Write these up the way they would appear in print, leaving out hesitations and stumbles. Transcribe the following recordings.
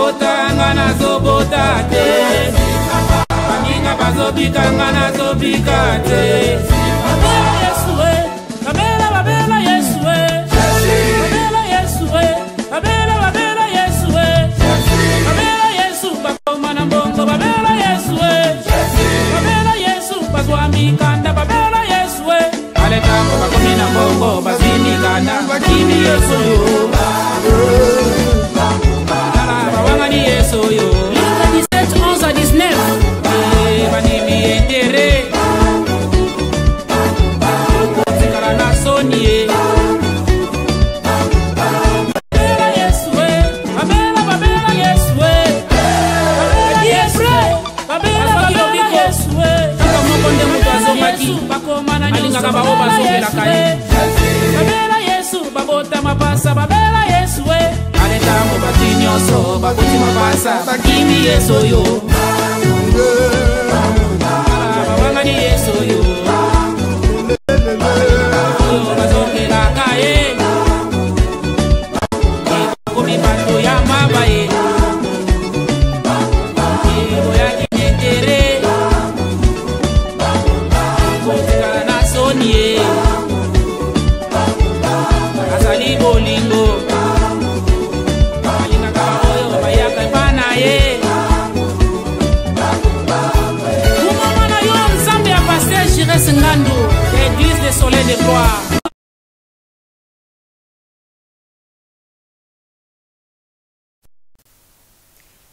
bota ngana zobota te. Baninga bazobika ngana zobika te. Babela Yesu babela babela Yesu babela Yesu babela Yesu babela Yesu bakoma na mbongo babela Yesu babela Yesu bazwami kanda babela Yesu ale tango bakomi na mbongo bazini kanda bakimi Yesu bawanga ni Yesu yo. Luc 17, 11 à 19. Banimi entere zikala na sonie babela Yesu babela Yesu babela Yesu kaka moko nde moto azongaki bakoma na nyonso babela Yesu babota mapasa babela Yesu ale tango bati nyonso baboti mapasa bakimi Yesu yo babanga ni Yesu yo bazongelaka ye bakomi bato ya maba ye boyaki nyetere kozikala na soni ye azali bolingo balingaka oyo bayaka epa na ye kumama na yo nzambe ya Pasteur Jires Ngandu l'église des soleils de gloire.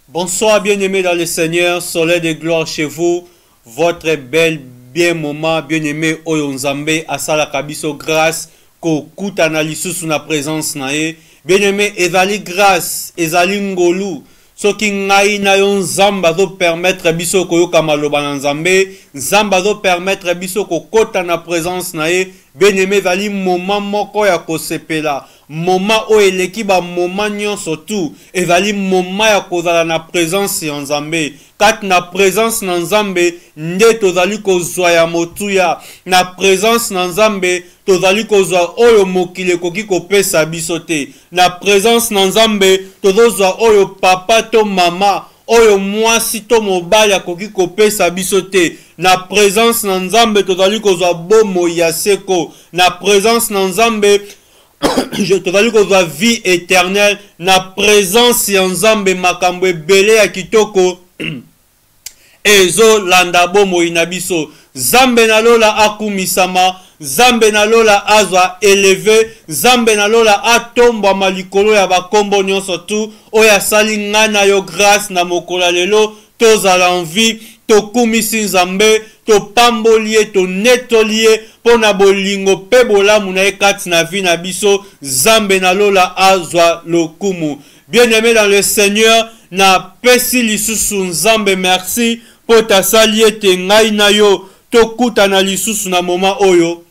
Bonsoir bien-aimés dans le Seigneur, soleil de gloire chez vous, votre bel bien moment, bien-aimé Oyo Nzambe, asala kabiso grâce, ko kutana lisusu na présence na ye, bien-aimé ezali grâce, ezali ngolu, soki ngai na yo Nzamba zo permettre biso koyoka maloba na Nzambe, Nzamba zo permettre biso kokota na présence na ye, bien-aimé ezali moment moko ya kosepela. Moment o eleki ba moment nyonso tu ezali moment ya kozala na présence ya Nzambe. Kati na présence na Nzambe nde tozali kozwa ya motuya, na présence na Nzambe tozali kozwa oyo mokili ekoki kopesa biso te. Na présence na Nzambe tozozwa oyo papa to mama, oyo mwasi to mobali akoki kopesa biso te. Na présence na Nzambe tozali kozwa bomo ya seko. Na présence na Nzambe je te value que vie éternelle na présence ya Nzambe makambo ebele ya kitoko ezo landa bomo inabiso. Zambe na lola akumisama, Zambe na lola azwa élevé, Zambe na lola atomba malikolo ya bakombo nyonso tu oya sali ngana yo grâce na mokola lelo tozala en vie tokumisi Nzambe to pambolie to netolie pona bolingo pe bolamu na ekati na vie na biso Zambe na lola azwa lokumu. Bien-aimé dans le Seigneur, na pesi lisusu Nzambe merci po tasali ete ngai na yo tokutana lisusu na moment oyo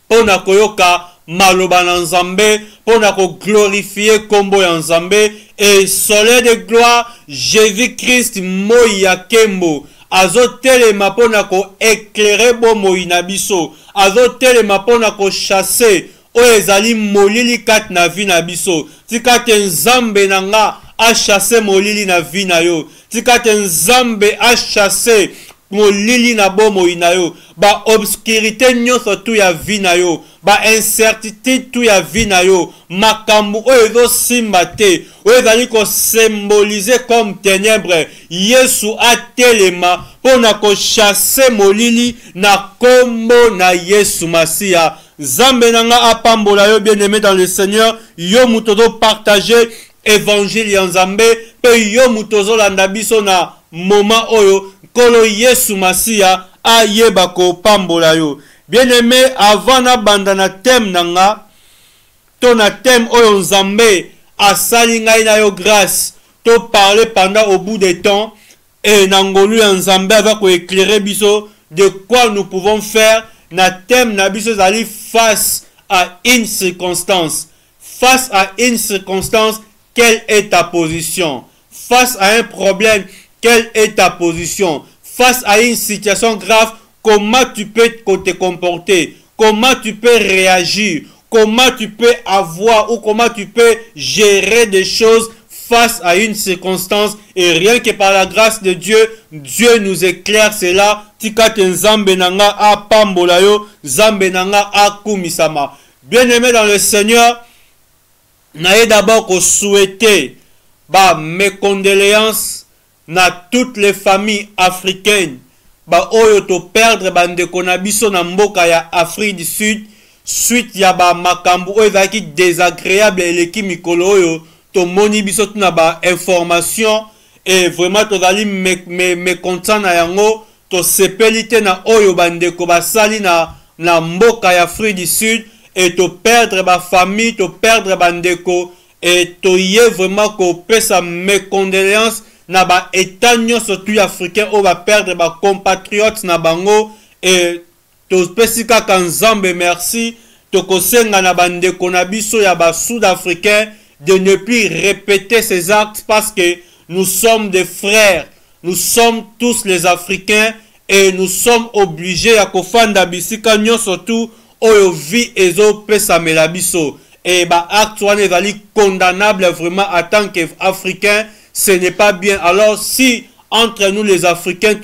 pona koyoka maloba na Nzambe, pona ko glorifier kombo ya Nzambe et soleil de gloire Jésus-Christ moya kembo azotelema pona ko éclairer bomo inabiso, azotelema pona ko chasser oyo ezali molili kati na vie na biso. Tika te Nzambe na nga a chasser molili na vie na yo, tika te Nzambe a chasser molili na bomo inayo, ba obscurité nyonso tu ya vie na yo, ba incertitude tu ya vie na yo, makambu oyo ezo simba te, oyo ezali ko symboliser comme ténèbres, Yesu atelema pona ko chasser molili na kombo na Yesu Masia. Zambe nanga apambola yo bien-aimé dans le Seigneur, yo mutozo partager évangile ya Nzambe, pe yo mutozo landa biso na moment oyo Kolo Yesu Masia ayeba ko pambola yo. Bien-aimé, avant na banda na thème nanga, to na thème oyo Nzambe asali ngai na yo grâce, to parler pendant au bout de temps, et nangolu ya Nzambe va ko éclairer biso de quoi nous pouvons faire. Na thème na biso zali face à une circonstance. Face à une circonstance, quelle est ta position? Face à un problème, quelle est ta position? Face à une situation grave, comment tu peux te comporter? Comment tu peux réagir? Comment tu peux avoir ou comment tu peux gérer des choses face à une circonstance et rien que par la grâce de Dieu, Dieu nous éclaire cela. Tikate nzambe nanga a pambola yo, nzambe nanga a kumisama. Bien-aimé dans le Seigneur, naye d'abord ko souhaiter mes condoléances na toutes les familles africaines oyo to perdre bandeko na biso na mboka ya Afrique du Sud suite ya makambo oyo ezalaki désagréable eleki mikolo oyo to moni biso tuna information et vraiment tozali mécontent na yango to sepeli te na oyo bandeko basali na mboka ya Afrique du Sud et to perdre famille, to perdre bandeko et to yé vraiment ko pesa mes condoléances na état surtout africain o perdre compatriotes na bango et to pesika kanzambe merci to kosenga na bandeko na biso ya sud-africain de ne plus répéter ces actes parce que nous sommes des frères, nous sommes tous les Africains et nous sommes obligés à kofanda bisika surtout oyo vi ezo pesa melabiso et acte wana ezali condamnable vraiment en tant qu'Africain. Ce n'est pas bien. Alors si entre nous les Africains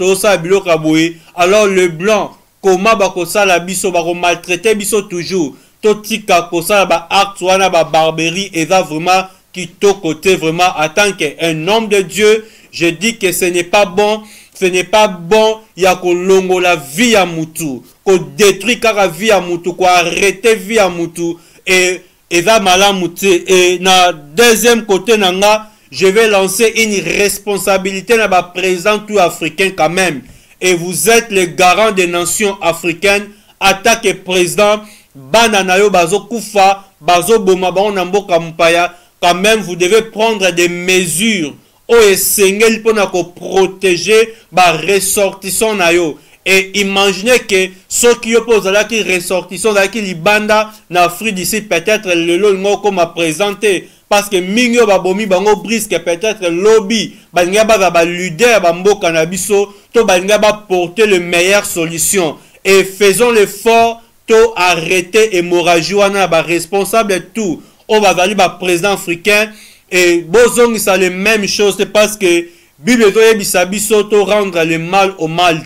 alors le blanc comment bakosala biso bako maltraiter biso toujours totika kosala acte wana barbarie eza vraiment kito côté vraiment en tant qu'un homme de Dieu. Je dis que ce n'est pas bon. Ce n'est pas bon. Ya ko longo la vie à mutu, ko détruit kaka vie à mutu, ko arrêter vie à mutu et eza malamuté. Et na deuxième côté nanga, je vais lancer une responsabilité na président tout africain quand même. Et vous êtes les garants des nations africaines. Attaque président bananayo bazo kufa bazo boma ba mboka mpaya. Quand même vous devez prendre des mesures o esengeli pona ko protéger ba ressortissants na yo. Et imaginez que ceux qui opposent à la qui ressortissants à qui libanda na Afrique d'ici peut-être le long comme a présenté parce que mingo babomi bango brisque peut-être lobby balinga ba leader ba mboka na biso to balinga ba porter le meilleure solution et faisons l'effort to arrêter hémorragie wana ba responsable de tout on va aller ba président africain et bozong ça les mêmes choses c'est parce que Bible to yebisa biso to rendre le mal au mal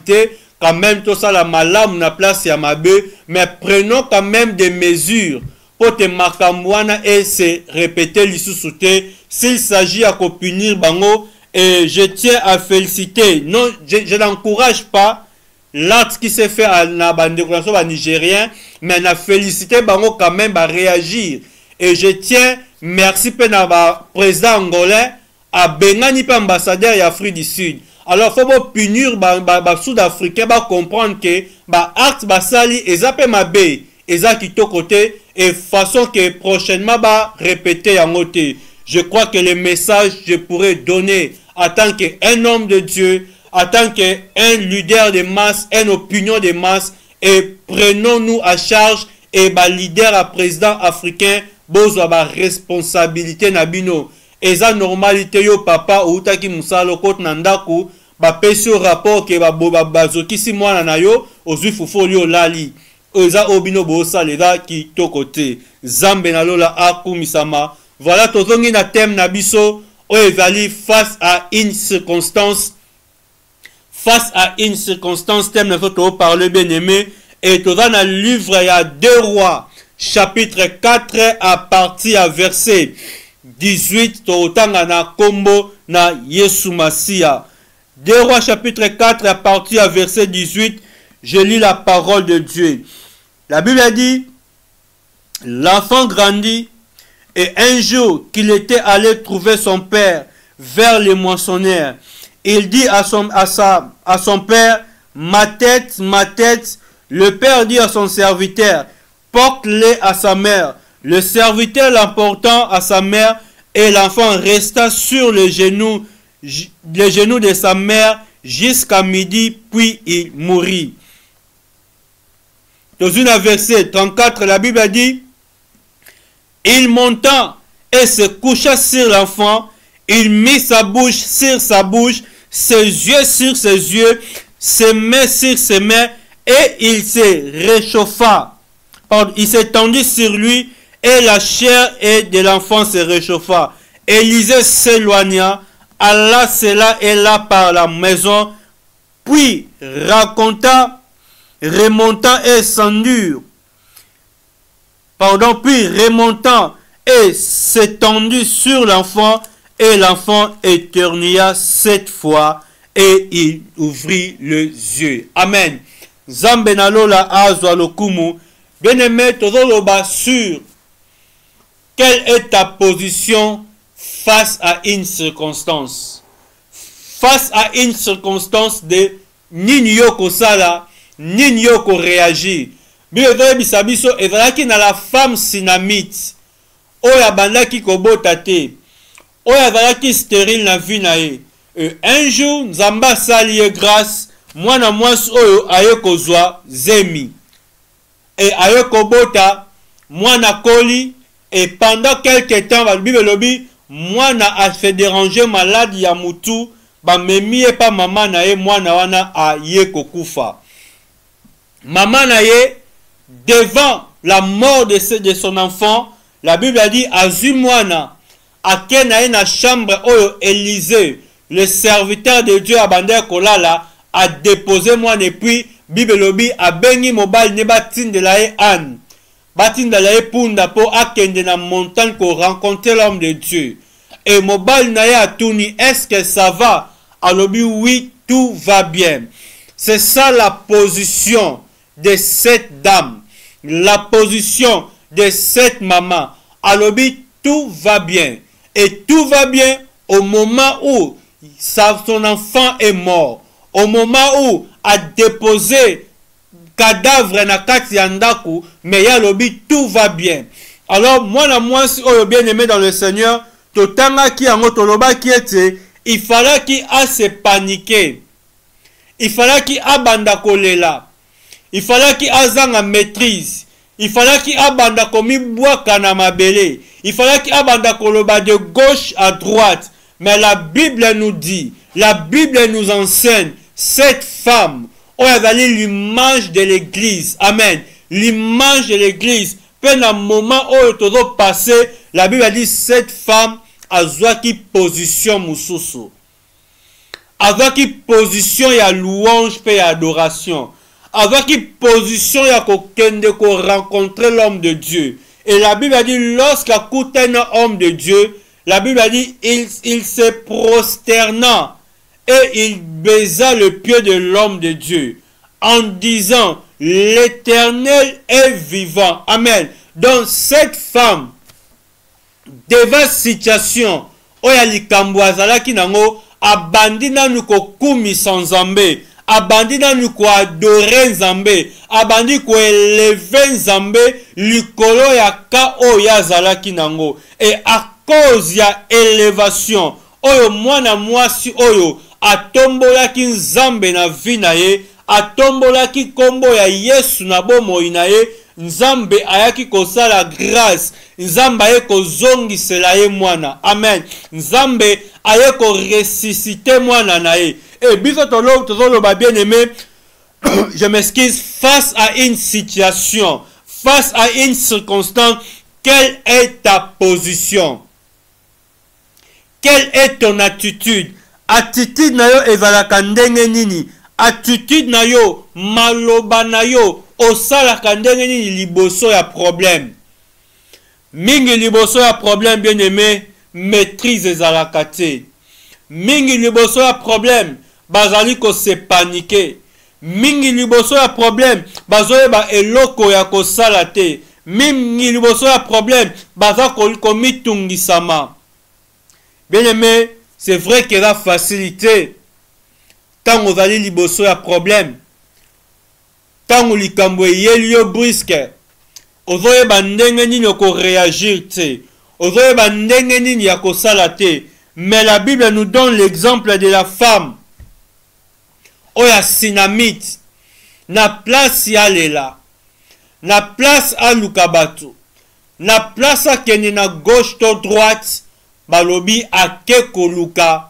quand même tout ça la malam na place ya mabe mais prenons quand même des mesures pour te makamwana et se répéter l'issoute s'il s'agit à punir bango. Et je tiens à féliciter, non je n'encourage pas l'acte qui s'est fait à la bande nigérien mais na féliciter bango quand même à réagir. Et je tiens merci penaba président angolais à bengani pa ambassadeur ya Afrique du Sud. Alors faut punir sud-africain comprendre que acte basali ezape mabe eza kito côté et façon que prochainement répéter en côté. Je crois que le message je pourrais donner en tant qu'un homme de Dieu, en tant qu'un leader de masse, une opinion de masse et prenons-nous à charge et leader à président africain bozo ba responsabilité nabino. Eza normalité yo papa ou taki musalo kote nandaku pesi au rapport ke bazokisi mwana na yo ozwi fufolio lali eza obino bosa leda ki to côté zambe na lola akumisama. Voilà tozongi na thème na biso o ezali face à une circonstance thème na to parler bien aimé et toza na livre ya 2 Rois chapitre 4 à partir à verset 18 totanga na kombo na Yesu Masia. 2 Rois chapitre 4 à partir à verset 18, je lis la parole de Dieu. La Bible a dit, l'enfant grandit et un jour qu'il était allé trouver son père vers les moissonneurs, il dit à son père, ma tête, ma tête. Le père dit à son serviteur, porte-les à sa mère. Le serviteur l'emportant à sa mère et l'enfant resta sur les genoux de sa mère jusqu'à midi, puis il mourit. Dans une verset 34, la Bible a dit, il monta et se coucha sur l'enfant, il mit sa bouche sur sa bouche, ses yeux sur ses yeux, ses mains sur ses mains, et il se réchauffa. Il s'étendit sur lui, et la chair de l'enfant se réchauffa. Élisée s'éloigna, alla cela et là par la maison, puis remonta et remontant et s'étendit sur l'enfant, et l'enfant éternua 7 fois, et il ouvrit les yeux. Amen. Zambe na lola azwa lokumu. Bien-aimé, tozoloba sur quelle est ta position face à une circonstance. Face à une circonstance de nini yoko sala, nini yoko réagir. Bible bisabiso ezalaki na la femme sinamite. Oya bandaki kobota te. Oya azalaki stérile na vie na ye. Un jour, Nzamba sali ye grâce, mwana mwasi oyo aye kozwa zemi. Et aye kobota, mwana koli, et pendant quelques temps, la Bible lobi, mwana a fait déranger malade ya mutu, ba memi e pa mama na ye, mwana wana aye kokufa. Maman na ye, devant la mort de son enfant, la Bible a dit, azu mwana, ake na ye na chambre oyo Élisée, le serviteur de Dieu abandonné kolala, a déposé moi et puis Bible lobi a bengi mobile ne batin de la an batin de la punda po akende na montagne pour rencontrer l'homme de Dieu et mobile na ya tourni est-ce que ça va alobi oui tout va bien. C'est ça la position de cette dame, la position de cette maman. Alobi tout va bien et tout va bien au moment où son enfant est mort, au moment où a déposé cadavre na kati ya ndaku, mais ya lobi tout va bien. Alors moi si oyo bien aimé dans le Seigneur, totanga ki yango toloba ki ete il fallait qu'il a se paniquer, il fallait qu'il a banda kolela, il fallait qu'il a zanga maîtrise, il fallait qu'il a banda komi bwaka na mabele, il fallait qu'il a banda koloba de gauche à droite. Mais la Bible nous dit, la Bible nous enseigne, cette femme, on a l'image de l'église. Amen. L'image de l'église. Pendant un moment où tout est passé, la Bible a dit, cette femme a qui position mususu. A qui position ya louange et adoration. A qui position ya rencontrer l'homme de Dieu. Et la Bible a dit, lorsqu'il écoute un homme de Dieu, la Bible a dit, il se prosterna et il baisa le pied de l'homme de Dieu en disant, l'Éternel est vivant. Amen. Donc cette femme, devant situation, oya likambo azalaki nango, abandi nanu kokumi sans Nzambe, abandi nanu ko adorer Nzambe, abandi ko élever Nzambe likolo ya ka oya azalaki nango. Et à cause ya élévation oyo mwana mwasi oyo atombolaki Nzambe na vie na ye, atombolaki kombo ya Yesu na bomoi na ye, Nzambe ayaki kosala grâce, Nzambe aye kozongisela ye mwana. Amen. Nzambe aye ko ressusciter mwana na ye. Et biso tozoloba bien aimé, je m'excuse, face à une situation, face à une circonstance, quelle est ta position? Quelle est ton attitude? Attitude na yo ezalaka ndenge nini? Attitude na yo, maloba na yo, osalaka ndenge nini liboso ya problème? Mingi liboso ya problème, bien aimé, maîtrise ezalaka te. Mingi liboso ya problème, bazali ko se paniquer. Mingi liboso ya problème, bazoyeba eloko ya kosala te. Mingi liboso ya problème, baza komitungisama. Bien aimé, c'est vrai qu'il y a la facilité. Tant on va aller liboso ya problème, tant on likambo yelio brisque, ozoye bandenge nini yoko réagir te, ozoye bandenge nini yako salate. Mais la Bible nous donne l'exemple de la femme oya sinamite, na place yalela, na place à lukabatu, na place à kene na gauche to droite, balobi ake koluka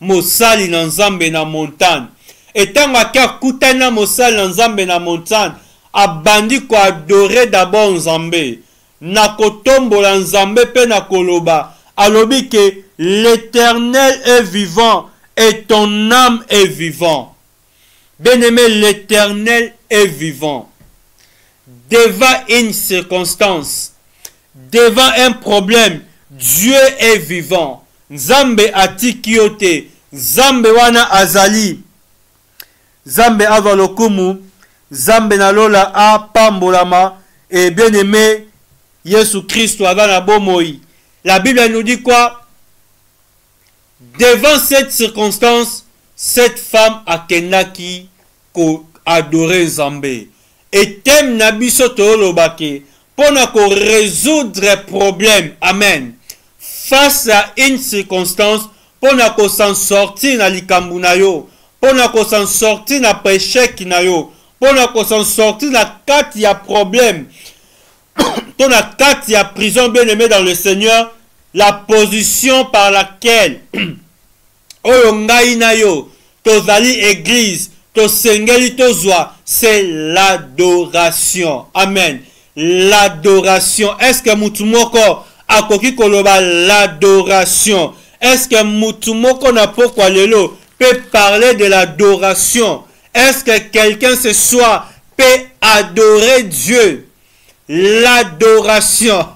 mosali na Nzambe na montagne. Etango ake akutana mosali na Nzambe na montagne, abandi ko adorer d'abord Nzambe, na kotombola Nzambe pe na koloba alobi que l'Éternel est vivant et ton âme est vivant. Bien-aimé, l'Éternel est vivant. Devant une circonstance, devant un problème, Dieu est vivant. Nzambe atikiote, Nzambe wana azali. Nzambe avalokumu, Nzambe nalola a pambolama, et bien-aimé, Jésus Christ na bomoi. La Bible nous dit quoi? Devant cette circonstance, cette femme a kenaki ko adorer Nzambe. Et thème nabiso tolobake pour résoudre problème. Amen. Face à une circonstance, pour s'en sortir na likambu na yo, pour s'en sortir na péché na yo, pour s'en sortir na kati ya problème, pour na kati ya prison, bien aimé dans le Seigneur, la position par laquelle oyo ngai na yo tozali église tosengeli tozwa, c'est l'adoration. Amen. L'adoration. Est-ce que mutumoko akoki koloba l'adoration? Est-ce que mutumoko na pokwa lelo peut parler de l'adoration? Est-ce que quelqu'un ce soir peut adorer Dieu? L'adoration.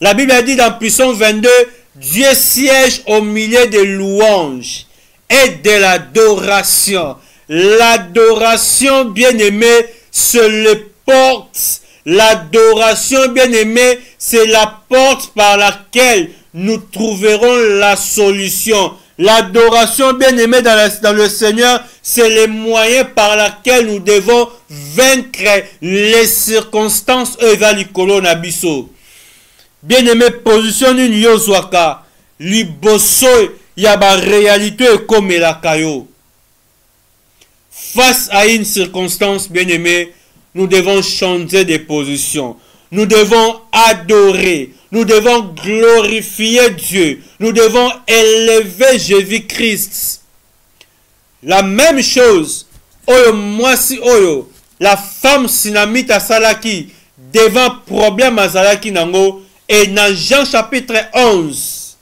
La Bible a dit dans Psaume 22, Dieu siège au milieu des louanges et de l'adoration. L'adoration, bien-aimé, c'est le porte. L'adoration, bien-aimé, c'est la porte par laquelle nous trouverons la solution. L'adoration, bien-aimé, dans le Seigneur, c'est le moyen par lequel nous devons vaincre les circonstances evalikolo nabiso. Bien-aimé, position ni yozwaka, liboso yaba réalité comme la kayo. Face à une circonstance, bien-aimé, nous devons changer de position. Nous devons adorer. Nous devons glorifier Dieu. Nous devons élever Jésus-Christ. La même chose, oyo mwasi oyo, la femme sinamita salaki, devant problème à salaki nango, et dans Jean chapitre 11,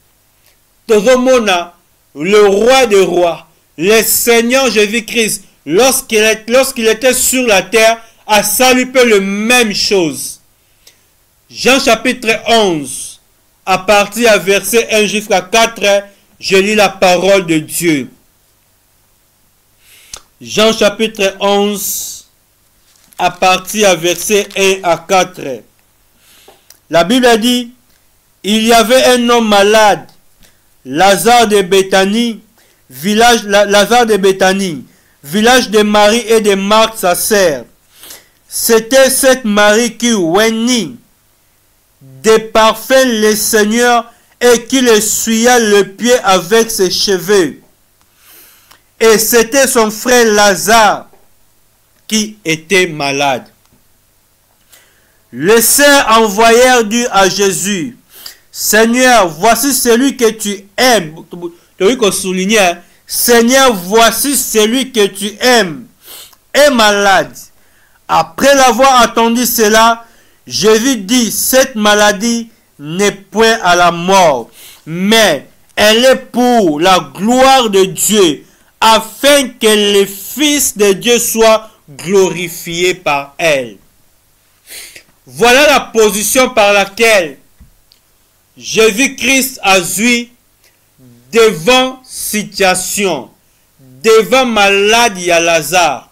tozomona, le roi des rois, le Seigneur Jésus-Christ, lorsqu'il était sur la terre, a salué le même chose. Jean chapitre 11, à partir à verset 1 jusqu'à 4, je lis la parole de Dieu. Jean chapitre 11, à partir à verset 1 à 4. La Bible a dit, il y avait un homme malade, Lazare de Béthanie, village de Marie et de Marthe sa sœur. C'était cette Marie qui oignit des parfums le Seigneur et qui le essuya le pied avec ses cheveux. Et c'était son frère Lazare qui était malade. Les sœurs envoyèrent dire à Jésus, Seigneur, voici celui que tu aimes. Seigneur, voici celui que tu aimes est malade. Après l'avoir entendu cela, Jésus dit, cette maladie n'est point à la mort, mais elle est pour la gloire de Dieu, afin que le Fils de Dieu soit glorifié par elle. Voilà la position par laquelle Jésus-Christ a agi devant situation, devant maladie à Lazare.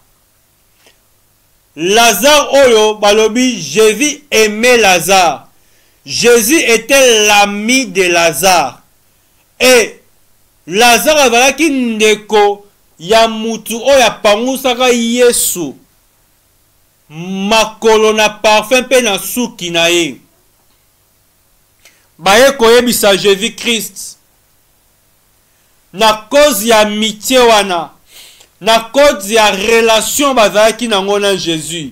Lazare oyo balobi, Jésus aimait Lazare. Jésus était l'ami de Lazare. Et Lazare avalaki ndeko ya mutu oyo apangusaka Yesu makolo na parfum pe na suki na ye. Baye koyebisa Jésus-Christ na cause ya amitié wana, na cause ya relation bazalaki nango na Jésus.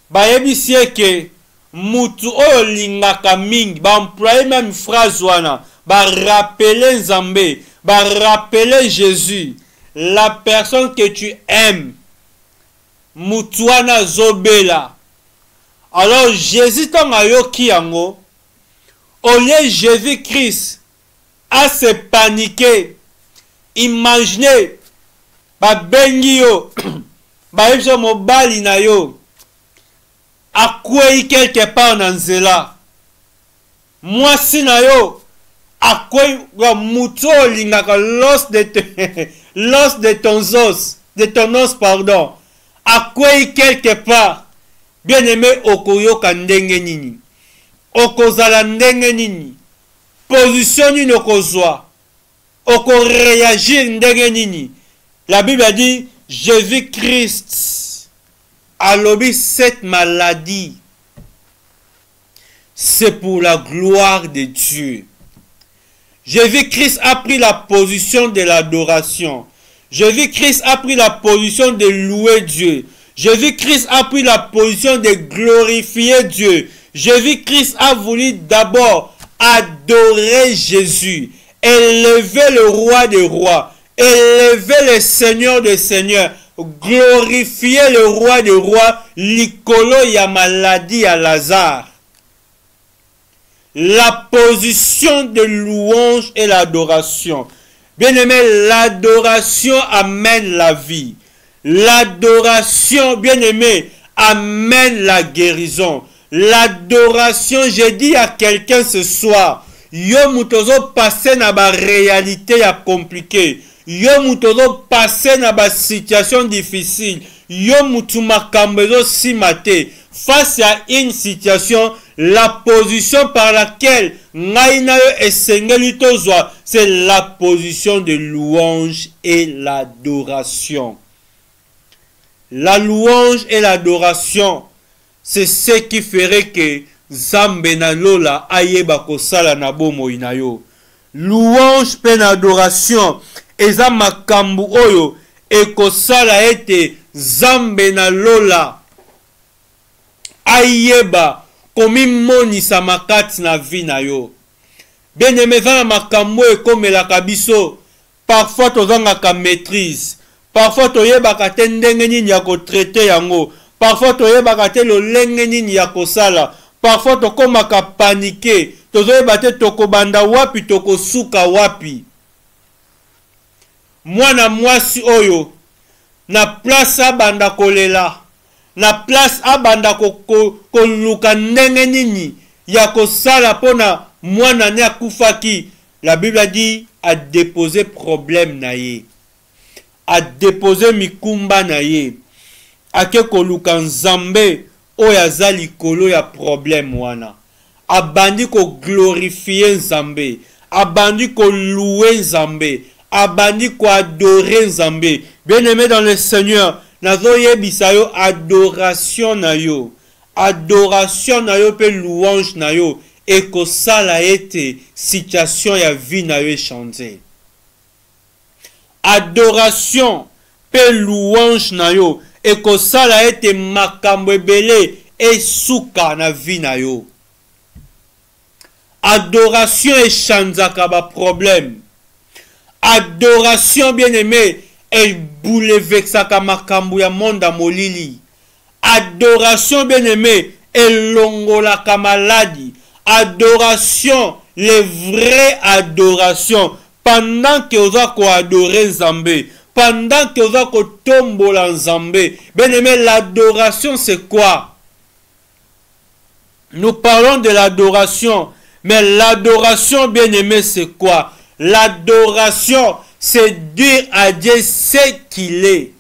Bayebisi ke mutu oyo lingaka mingi, ba employer même phrase wana, ba rappeler Nzambe, ba rappeler Jésus, la personne que tu aimes. Mutu wana zobela. Alors Jésus tanga yoki yango, au lieu Jésus-Christ à se paniquer. Imaginez, babengi yo, baebso mobali na yo, akwei quelque part na nzela. Mwasi na yo, akwei muto lingaka l'os de ton os, pardon. Akwei quelque part. Bien aimé, okoyoka ndenge nini. Okozala ndenge nini. Position nini okozwa. Oko réagir ndenge nini. La Bible a dit, Jésus-Christ a lobby cette maladie. C'est pour la gloire de Dieu. Jésus-Christ a pris la position de l'adoration. Jésus-Christ a pris la position de louer Dieu. Jésus-Christ a pris la position de glorifier Dieu. Jésus-Christ a voulu d'abord adorer Jésus, élever le roi des rois, élever le Seigneur des seigneurs, glorifier le roi des rois, likolo ya maladie à Lazare. La position de louange et l'adoration. Bien-aimé, l'adoration amène la vie. L'adoration, bien-aimé, amène la guérison. L'adoration, j'ai dit à quelqu'un ce soir, yo mutozo passé na ba réalité ya compliqué. Yo mutozo passé na ba situation difficile. Yo mutu makambezo simate. Face à une situation, la position par laquelle c'est la position de louange et l'adoration. La louange et l'adoration, c'est ce qui ferait que Zambe na lola ayeba kosala na bomo inayo. Louange pe na adoration, eza makambu oyo ekosala ete Zambe na lola ayeba komi monisa makati na vie na yo. Bien aimé, vana makambo ekomelaka biso. Parfois tozangaka maîtrise. Parfois toyebaka te ndenge nini ya kotraite yango. Parfois toyebaka te lolenge nini ya kosala. Parfois tokomaka panike. Tozoyeba te tokobanda wapi tokosuka wapi. Mwana mwasi oyo na place abanda kolela. Na place abanda koluka ndenge nini ya kosala pona mwana ne akufaki. La Bible a dit a déposer problème na ye, a déposer mikumba na ye, ake koluka nzambe oyo aza likolo ya problème wana. Abandi ko glorifier nzambe, abandi ko louer nzambe, abandi ko adorer nzambe. Bien aimé dans le Seigneur, nazo yebisa yo adoration na yo. Adoration na yo pe louange na yo. Et que ça la été situation ya vie na yo chanter. Adoration pe louange na yo. Et que ça la été makambo ebele et souka na vie na yo. Adoration et chanzaka ba problème. Adoration bien aimé et boulevexaka makambo ya monda molili. Adoration bien aimé et longola kamaladi. Adoration, les vraies adorations. Pendant que vous avez adoré Nzambe, pendant que vous avez tombé Nzambe, bien aimé, l'adoration c'est quoi? Nous parlons de l'adoration, mais l'adoration, bien aimé, c'est quoi? L'adoration, c'est dire à Dieu ce qu'il est.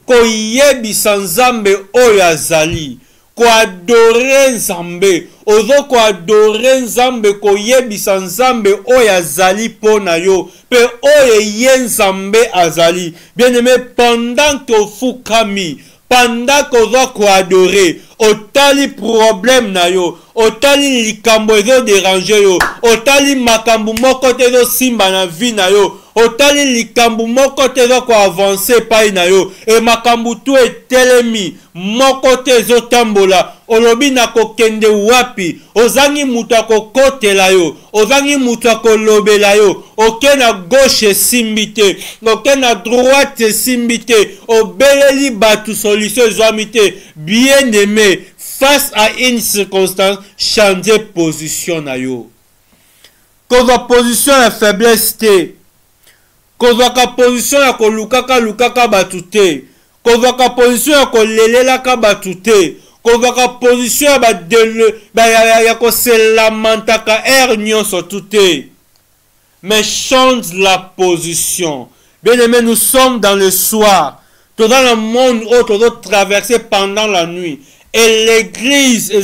Koyebisa Nzambe oyazali. Ko adorer Nzambe, ozo ko adorer Nzambe, ko yebisa Nzambe oyo azali pona yo, pe oyo ye Nzambe azali. Bien aimé, pendant que fukami, pendant que ozo ko adorer, otali problème na yo, otali likambo ezo déranger yo, otali makambu moko te zo simba na vie na yo, otali likambu moko te zo ko avancer pai na yo, e makambu tu etelemi moko te zo tambola, olobi na kokende wapi, ozangi mutu akokotela yo, ozangi mutu akolobela yo, oke na gauche simbi te, oke na droite simbi te, obeleli batu solution ezwami te. Bien aimé, face à une circonstance, changer position na yo. kozwa position ya faiblesse te, kozwaka position ya kolukaka batu te, kozwaka position ya kolelelaka batu te, kozwaka position ya koselamantaka air nyonso tu te. Mais change la position. Bien aimé, nous sommes dans le soir. Tout dans le monde où tu dois traverser pendant la nuit. Et l'église, où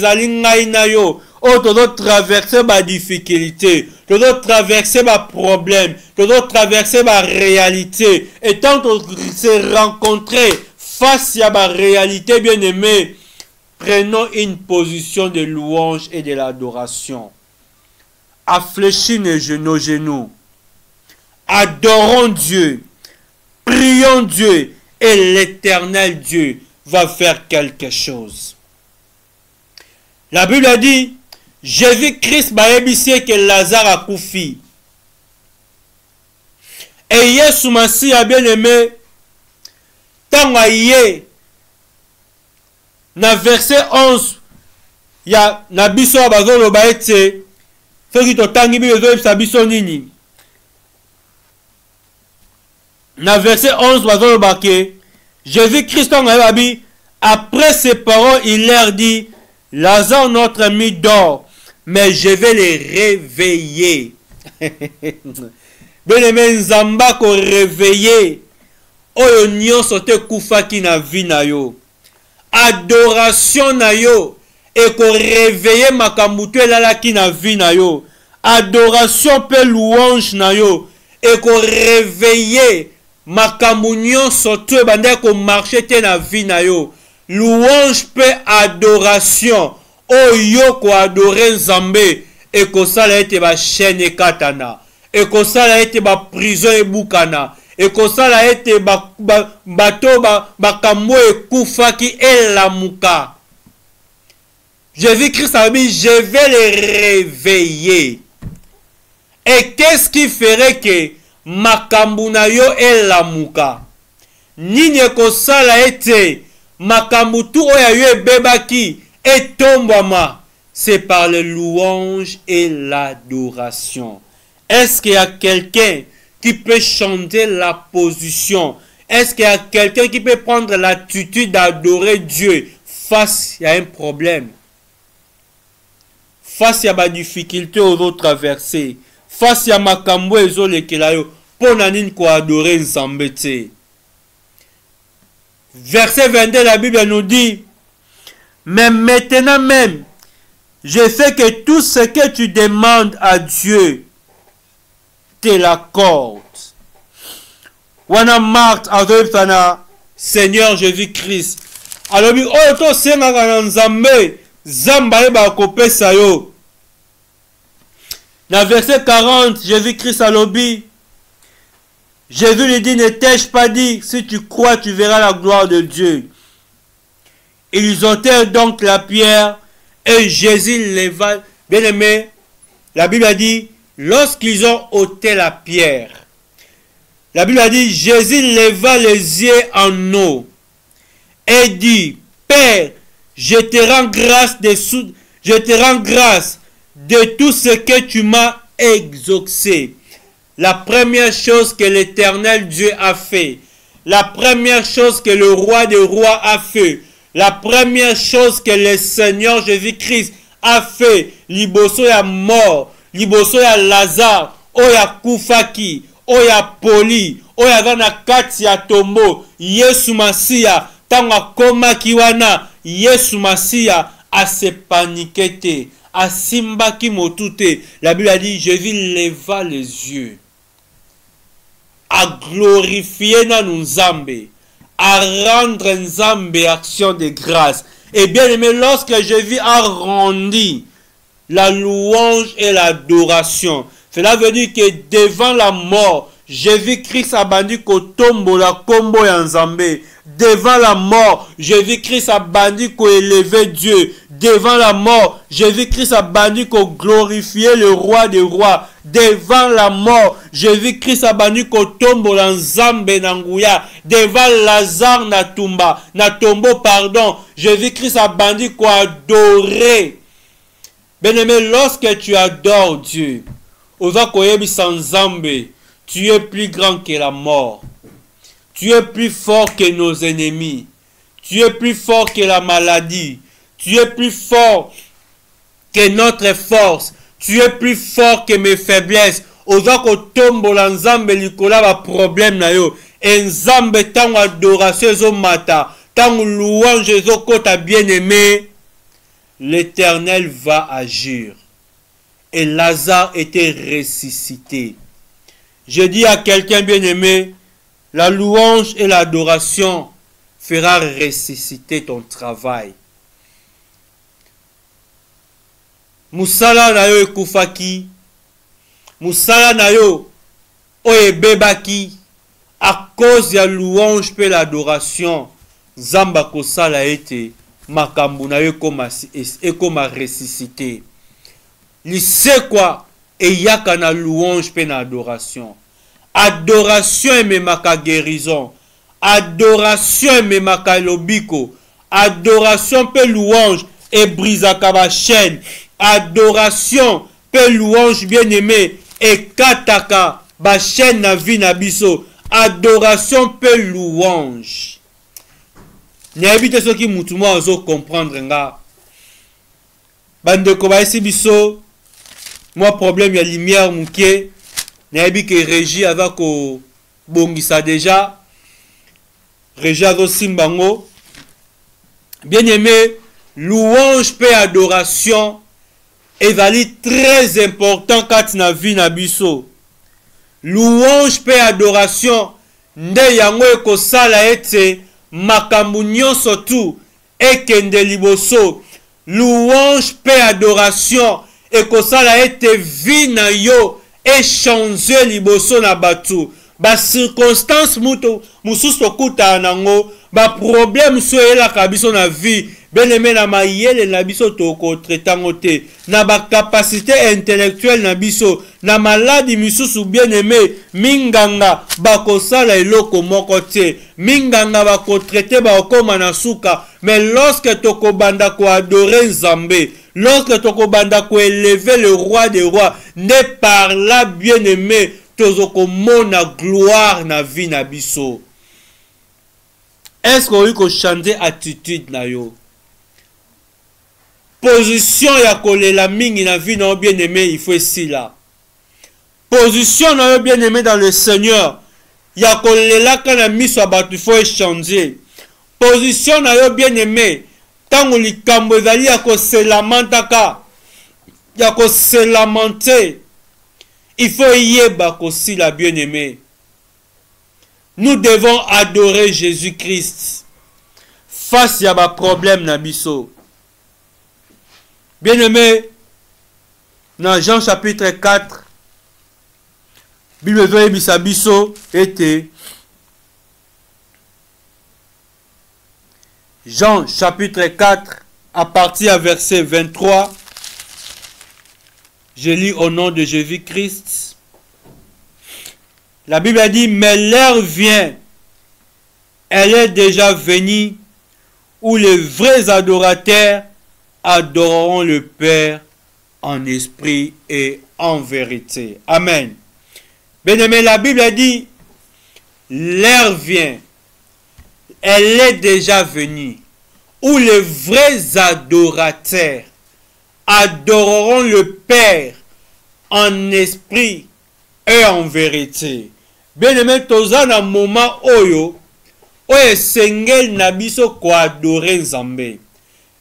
tu dois traverser ma difficulté. Tu dois traverser ma problème. Tu dois traverser ma réalité. Et tant que tu se rencontrer face à ma réalité, bien aimé, prenons une position de louange et de l'adoration. Affléchis nos genoux. Adorons Dieu. Prions Dieu. Et l'éternel Dieu va faire quelque chose. La Bible a dit, Jésus-Christ m'a ébissé que Lazare a koufi. Et Yesu Masi a bien aimé, tant à yé, na verset 11, il y a Nabiso Abazo Baete, ceux qui t'ont tangi besoin Sabiso Nini. Na verset 11, Bazo Bake, Jésus-Christ en Arabi, après ses paroles, il leur dit, Lazare, notre ami, dort, mais je vais les réveiller. Bien aimé, Nzamba ko réveiller. Oyo nyonso te kufaki na vie na yo. Adoration na yo et ko réveiller makambo tu elalaki na vie na yo. Adoration pe louange na yo et ko réveiller makambo nyonso tu bande ko marcher te na vie na yo. Louange pe adoration oyo ko adorer Nzambe et ko sala ete ba chaîne katana et ko sala ete ba prison e bukana. Et comme ça, là, été bateau, bakambo et koufaki et la mouka. Jésus-Christ a dit, je vais les réveiller. Et qu'est-ce qui ferait que makambo na yo et la mouka? Nini ko ça, là, été makambo tout oya yo bebaki et tombama. C'est par le louange et l'adoration. Est-ce qu'il y a quelqu'un qui peut changer la position? Est-ce qu'il y a quelqu'un qui peut prendre l'attitude d'adorer Dieu face à un problème, face à ma difficulté aux autres traversées, face à ma kambo et aux lekelayo, pour nanin ko adorer Nzambe te? Verset 22, la Bible nous dit, mais maintenant même, je sais que tout ce que tu demandes à Dieu, te l'accorde. Wana Marthe azoyebisana Seigneur Jésus-Christ. Alobi oyo to sengaka na Nzambe, Zamba yeba kopesa yo. Na verset 40, Jésus-Christ alobi, Jésus lui dit, ne t'ai-je pas dit, si tu crois, tu verras la gloire de Dieu. Ils ôtèrent donc la pierre et Jésus leva. Bien aimé, la Bible a dit, lorsqu'ils ont ôté la pierre, la Bible a dit, Jésus leva les yeux en haut et dit, Père, je te rends grâce de tout ce que tu m'as exaucé. La première chose que l'Éternel Dieu a fait, la première chose que le roi des rois a fait, la première chose que le Seigneur Jésus-Christ a fait, liboso ya mort, liboso ya Lazare, oya kufaki, oya poli, oya vana kati ya tombo, Yesu Masia, tanga koma kiwana, Yesu Masia, a se paniquete, a simba ki motute. La Bible a dit, Jésus leva les yeux, a glorifier na Nzambe, à rendre Nzambe action de grâce. Et bien aimé, lorsque Jésus a rendu la louange et l'adoration, cela veut dire que devant la mort, Jésus-Christ a bandi ko tombo la kombo ya Nzambe. Devant la mort, Jésus-Christ a bandi ko élever Dieu. Devant la mort, Jésus-Christ a bandi ko glorifier le roi des rois. Devant la mort, Jésus-Christ a bandi ko tombo la Nzambe na nguya. Devant Lazare na tombo, pardon, Jésus-Christ a bandi ko adorer. Bien-aimé, lorsque tu adores Dieu, oza koyebisa Nzambe, tu es plus grand que la mort. Tu es plus fort que nos ennemis. Tu es plus fort que la maladie. Tu es plus fort que notre force. Tu es plus fort que mes faiblesses. Oza kotombola Nzambe likola ba problème na yo. Nzambe tango adoration ezo mata, tango louange ezo kota bien-aimé, l'Éternel va agir. Et Lazare était ressuscité. Je dis à quelqu'un bien-aimé, la louange et l'adoration fera ressusciter ton travail. Musala na yo ekufaki, musala na yo oyebebaki, à cause de la louange et l'adoration, Zamba kosala ete makambu na yo ekoma ressuscité. Lise quoi? Et yaka na louange pe na adoration. Adoration et memaka guérison. Adoration et memaka lobiko. Adoration pe louange et brisaka ba chaîne. Adoration pe louange bien aimé et kataka ba chaîne na vie na biso. Adoration pe louange. N'habite ce qui moutouma ozo comprendre nga. Bandeko ba esi biso. Moi, problème, il y a lumière, mouké. N'abi que Régie avec ko bongisa déjà. Régie avec Simbango. Bien aimé, louange et adoration est très important quand na vie na biso. Louange et adoration nde yango eko sala ete makambu nyonso tu ekende liboso. Louange et adoration et que ça a été vie na yo échanger liboso na batu ba circonstance muto mususu tokuta nango ba problème so ela kabiso na vie bien-aimé na mayele na biso toko traitango te na ba capacité intellectuelle na biso na maladie misusu bien-aimé minganga ba kosala eloko moko te minganga ba ko traiter ba okoma na suka mais lorsque toko banda ko adorer Nzambe, lorsque toko banda ko élever le roi des rois, ne par là bien-aimé tozoko mona gloire na vie na biso. Est-ce qu'on ko changer attitude na yo? Position ya kolela mingi na vie na bien-aimé, il faut ici là. Position na yo bien-aimé dans le Seigneur. Ya kolela kana miso abatu, il faut changer. Position na yo bien-aimé. Tango likambo ezali ya ko se lamentaka. Ya ko se lamenter. Il faut yeba ko si la bien-aimé. Nous devons adorer Jésus-Christ face à ba problème na biso. Bien-aimé, dans Jean chapitre 4, Bible veut biso était Jean chapitre 4 à partir à verset 23. Je lis au nom de Jésus-Christ. La Bible a dit, mais l'heure vient, elle est déjà venue, où les vrais adorateurs adoreront le Père en esprit et en vérité. Amen. Bien-aimé, la Bible a dit, l'heure vient, elle est déjà venue, où les vrais adorateurs adoreront le Père en esprit et en vérité. Bien-aimé, toza na moment oyo, oyo sengel na biso ko adorer Nzambe.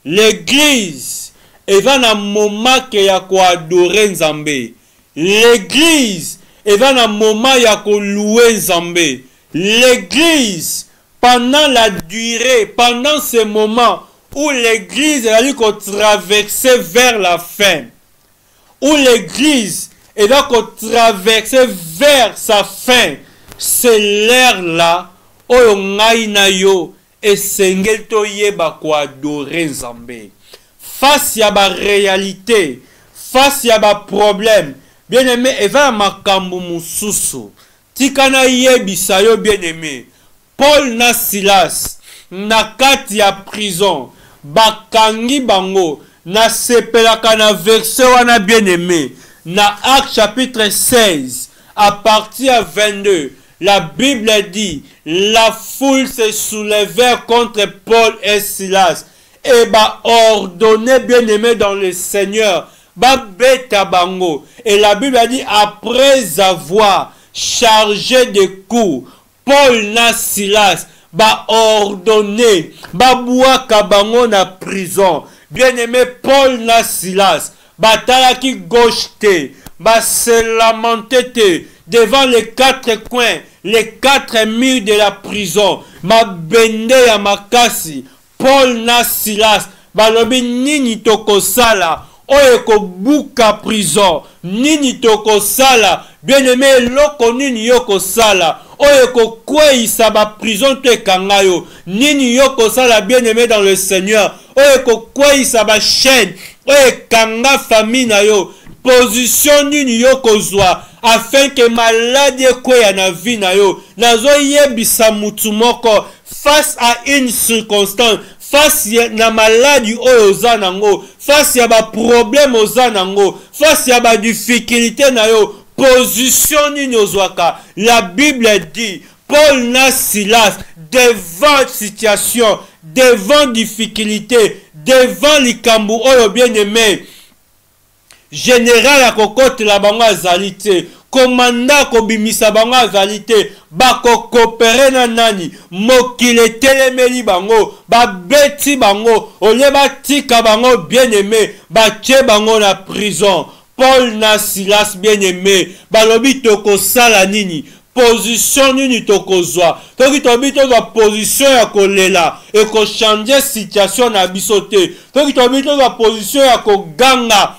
L'église eva na moment ke ya ko adorer Nzambe. L'église eva na moment ya ko louer Nzambe. L'église pendant la durée, pendant ce moment où l'église a eu qu'on traverser vers la fin, où l'église va traverser vers sa fin, c'est l'heure là où on a yo et sengel to yeba ko adorer Nzambe. Face à la réalité, face à la problème, bien aimé, et va makambu mususu. Tikana yebisa yo bien aimé. Paul na Silas na kati ya prison bakangi bango na sepelaka na verset wana bien aimé Dans Actes chapitre 16, à partir à 22, la Bible dit, la foule se soulevait contre Paul et Silas et ordonné, bien aimé dans le Seigneur, beta bango. Et la Bible a dit, après avoir chargé de coups, Paul na Silas ordonné, boua kabango na prison. Bien aimé, Paul na Silas batalaki gauche te, se lamenté devant les quatre coins, les quatre murs de la prison. Bende ya makasi, Paul na Silas balobi nini tokosala oyo kobuka prison, nini tokosala bien aimé loko nini yoko sala oyo kokweisa ba prison te kangayo, nini yoko sala bien aimé dans le Seigneur oyo kokweisa ba chaîne oyo kanga famille na yo, position nini yoko zwa afin que maladie kweya na vie na yo. Nazo yebisa mutu moko face à une circonstance, face na maladie oyo oza nango, face ya ba problème oza nango, face ya ba difficulté na yo, position nini ozwaka. La Bible dit, Paul na Silas devant situation, devant difficulté, devant likambu oyo bien aimé, général à kokote la bango azali te, commandant kobimisa bango azali te, bako coopérer na nani, mokile telemeli bango, beti bango, olie batika bango bien aimé, batie bango na prison. Paul na Silas bien aimé, balobi toko sala nini, position nini tokozwa. Toki tobi tozwa position ya kolela et ko changer situation na biso te. Toki tobi tozwa position ya koganga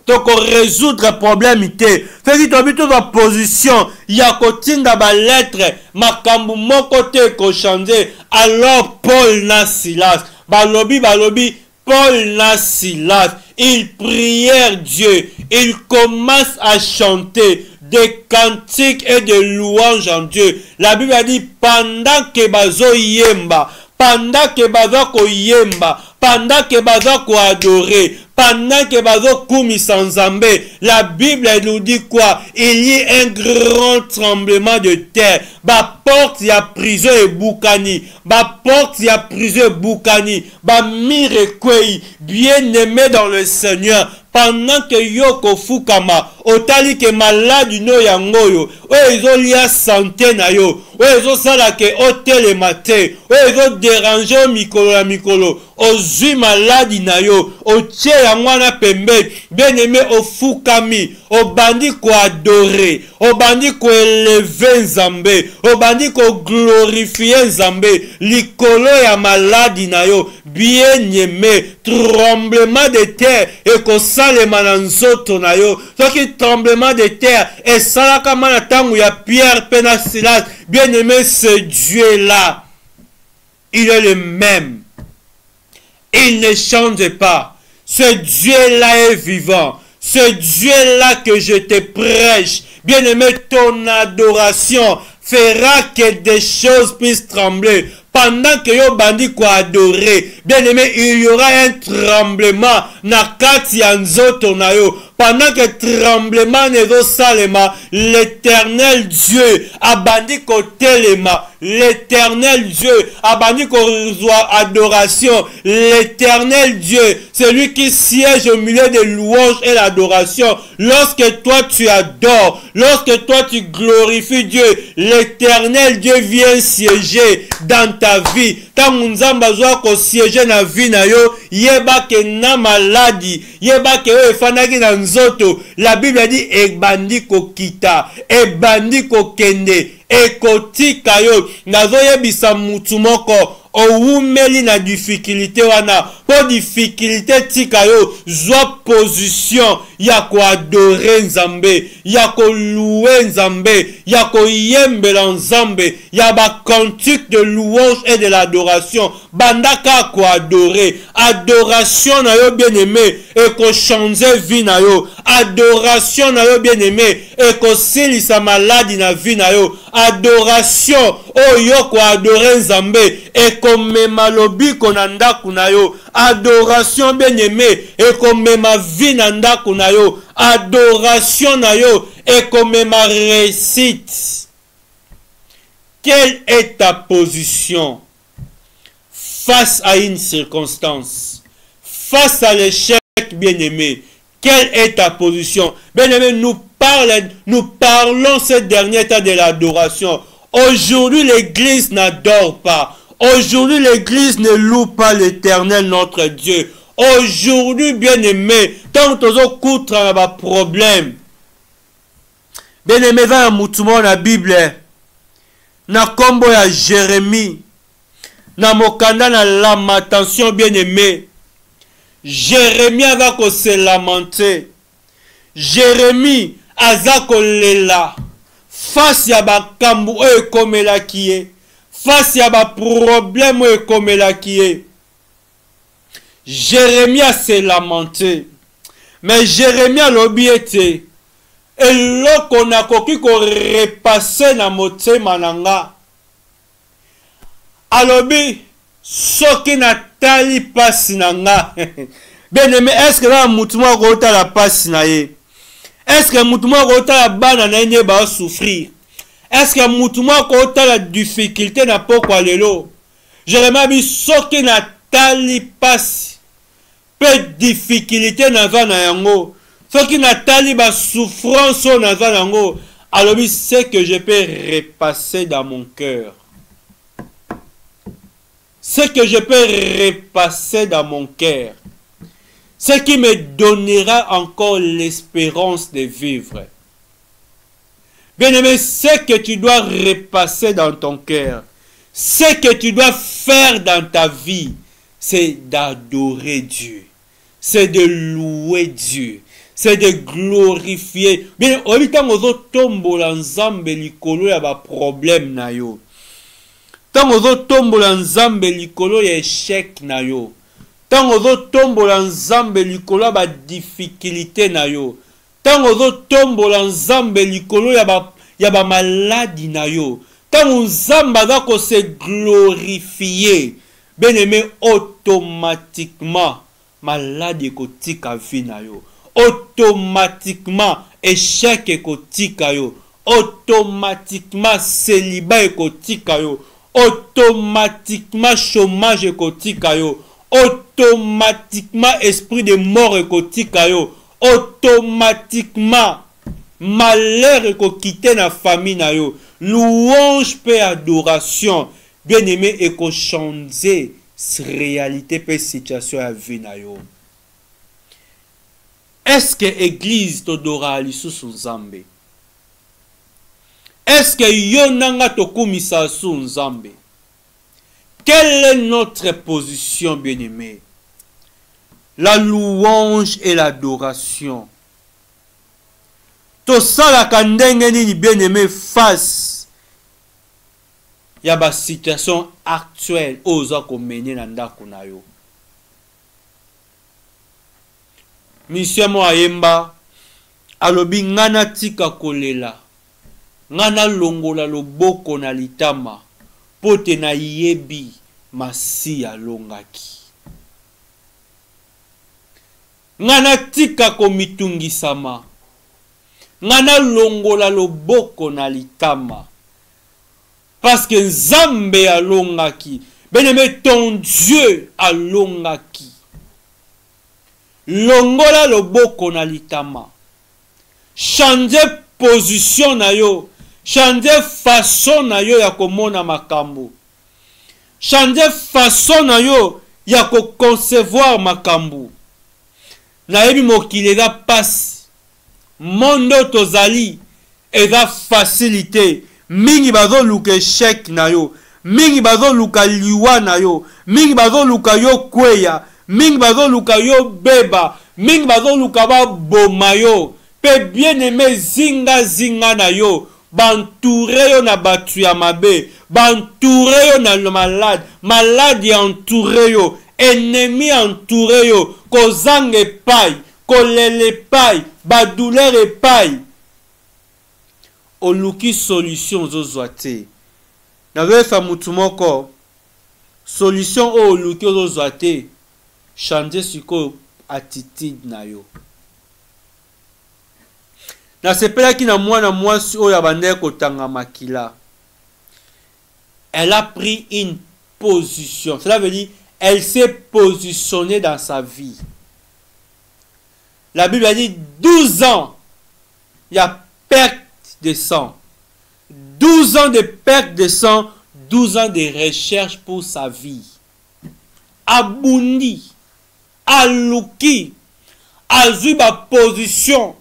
toko résoudre problème te. Toki tobi tozwa position ya kotinda ba lettre makambu moko te ko changer. Alors Paul na Silas balobi Paul na Silas, ils prièrent Dieu, ils commencent à chanter des cantiques et des louanges en Dieu. La Bible a dit, pendant que bazo yemba, pendant que bazo ko yemba, pendant que bazo ko adorer, pendant que bazo koumi sans zambé, la Bible nous dit quoi? Il y a un grand tremblement de terre. Ba porte ya prison et boukani, ba porte ya prison et boukani, ba mire kwei, bien aimé dans le Seigneur. Pendant que yoko fukama, otali ke malade no yangoyo, oyo lia santé na yo, oyo sala ke hôtel matin, oyo déranger mikolo ya mikolo, ozui maladi na yo, otie yangwana pembe, bien aimé ofukami, obandi ko adorer, obandi ko élever Nzambe, obandi ko glorifier Nzambe, likolo ya maladi na yo, bien aimé, tremblement de terre et ko salema na nzoto na yo. Soki tremblement de terre et salaka mana tangu ya Pierre pena Silas, bien aimé, ce Dieu là, il est le même, il ne change pas. Ce Dieu là est vivant. Ce Dieu là que je te prêche, bien aimé, ton adoration fera que des choses puissent trembler. Pendant que yo bandi ko adorer, bien aimé, il y aura un tremblement na kati ya nzoto na yo. Pendant que tremblement nezo salema, l'Éternel Dieu a bandi ko telema. L'Éternel Dieu a bandi ko adoration. L'Éternel Dieu, c'est lui qui siège au milieu des louanges et l'adoration. Lorsque toi tu adores, lorsque toi tu glorifies Dieu, l'Éternel Dieu vient siéger dans ta vie. Tant Nzamba zoa ko siéger na vie na yo, yeba ke na maladi, yeba ke o efanaki na nzoto. La Bible dit ebandi ko kita, ebandi ko kende, ekotika yo. Nazo yebisa mutu moko oumeli na difficulté wana, po difficulté tika yo, zwa position ya ko adorer Nzambe, ya ko louer Nzambe, ya ko yembela Nzambe, ya ba cantique de louange et de l'adoration. Bandaka ko adorer, adoration na yo bien aimé, et ko changer vie na yo, adoration na yo bien aimé, et ko silisa maladi na vie na yo, adoration oyo ko adorer Nzambe ekomema lobiko na ndaku na yo. Adoration bien-aimé ekomema vie na ndaku na yo. Adoration na yo ekomema réussite. Quelle est ta position face à une circonstance, face à l'échec, bien-aimé? Quelle est ta position? Bien-aimé, nous parlons ce dernier temps de l'adoration. Aujourd'hui, l'Église n'adore pas. Aujourd'hui, l'Église ne loue pas l'Éternel, notre Dieu. Aujourd'hui, bien-aimé, tant que tu as un problème, bien-aimé, va à Moutoumon la Bible, na kombo ya Jérémie, na mokanda na lamentation, bien-aimé. Jérémie va se lamenter. Jérémie aza kolela face à ba kambu e komela kiye, face à ba problème e komela kiye. Jérémie a se lamenté, mais Jérémie a l'obiété. Et là qu'on a koki ko repasser na motema nanga. Alobi soki na tali pasi nanga. Bien-aimé, est-ce que là moutouma kota la pasi na ye? Est-ce que moutouma kota la bana na ye ba souffrir? Est-ce que moutouma kota la difficulté na pokwa lelo? Jérémie bi soki na tali pasi pe difficulté na va na yango. Soki na tali ba souffrance na va na yango. Alors c'est que je peux repasser dans mon cœur. Ce que je peux repasser dans mon cœur, ce qui me donnera encore l'espérance de vivre. Bien-aimé, ce que tu dois repasser dans ton cœur, ce que tu dois faire dans ta vie, c'est d'adorer Dieu, c'est de louer Dieu, c'est de glorifier. Bien, au lieu de tombola nzambe likolo ya ba problème na yo. Tant ozo tombola nzambe likolo ya échec na yo. Tant ozo tombola nzambe likolo ba difficulté na yo. Tant ozo tombola nzambe likolo ya ba maladie na yo. Tant nzamba za ko se glorifier. Bien-aimé, automatiquement maladie kotika vie na yo. Automatiquement échec kotika yo. Automatiquement célibat kotika yo. Automatiquement chômage kotika yo. Automatiquement esprit de mort kotika yo. Automatiquement malheur ko quitter na famille na yo. Louange pe adoration, bien-aimé, et ko changer réalité pe situation à vie na yo. Est-ce que église todora lisusu nzambe? Est-ce que yonanga tokumisa su nzambe? Quelle est notre position, bien-aimé? La louange et l'adoration. To sala kandenge nini, bien-aimé, face ya ba situation actuelle oza ko mener na ndako na yo. Monsieur mo ayemba alobi ngana tika kolela. Ngana longola loboko na litama pote na yebi masi ya longaki. Ngana tika komitungisama. Ngana longola loboko na litama parce que Nzambe a longaki. Bien-aimé, ton Dieu a longaki. Longola loboko na litama. Changer position na yo. Changer façon na yo ya komona makambo. Changer façon na yo ya ko concevoir makambo. Na yebi mokili eza passe. Mondo tozali eza facilité. Mingi bazo luka échec na yo. Mingi bazo luka liwa na yo. Mingi bazo luka yo kweya. Mingi bazo luka yo beba. Mingi bazo luka ba boma yo. Pe bien-aimé zinga na yo. Bantouré yo na batu ya mabe. Bantouré yo na le malade. Malade entouré yo. Ennemi entouré yo. Kozange paille. Kolele paille. Badouleur paille. oluki solution ozozwa te. Nazoyesa mutu moko solution oyo oluki ozozwa te, changer sikoyo attitude na yo. Nasepelaki na mwana mwasi oyo abandaki kotanga makila. Elle a pris une position. Cela veut dire elle s'est positionnée dans sa vie. La Bible a dit 12 ans, il y a perte de sang. 12 ans de perte de sang, 12 ans de recherche pour sa vie. Abundi, aluki, azui ba position,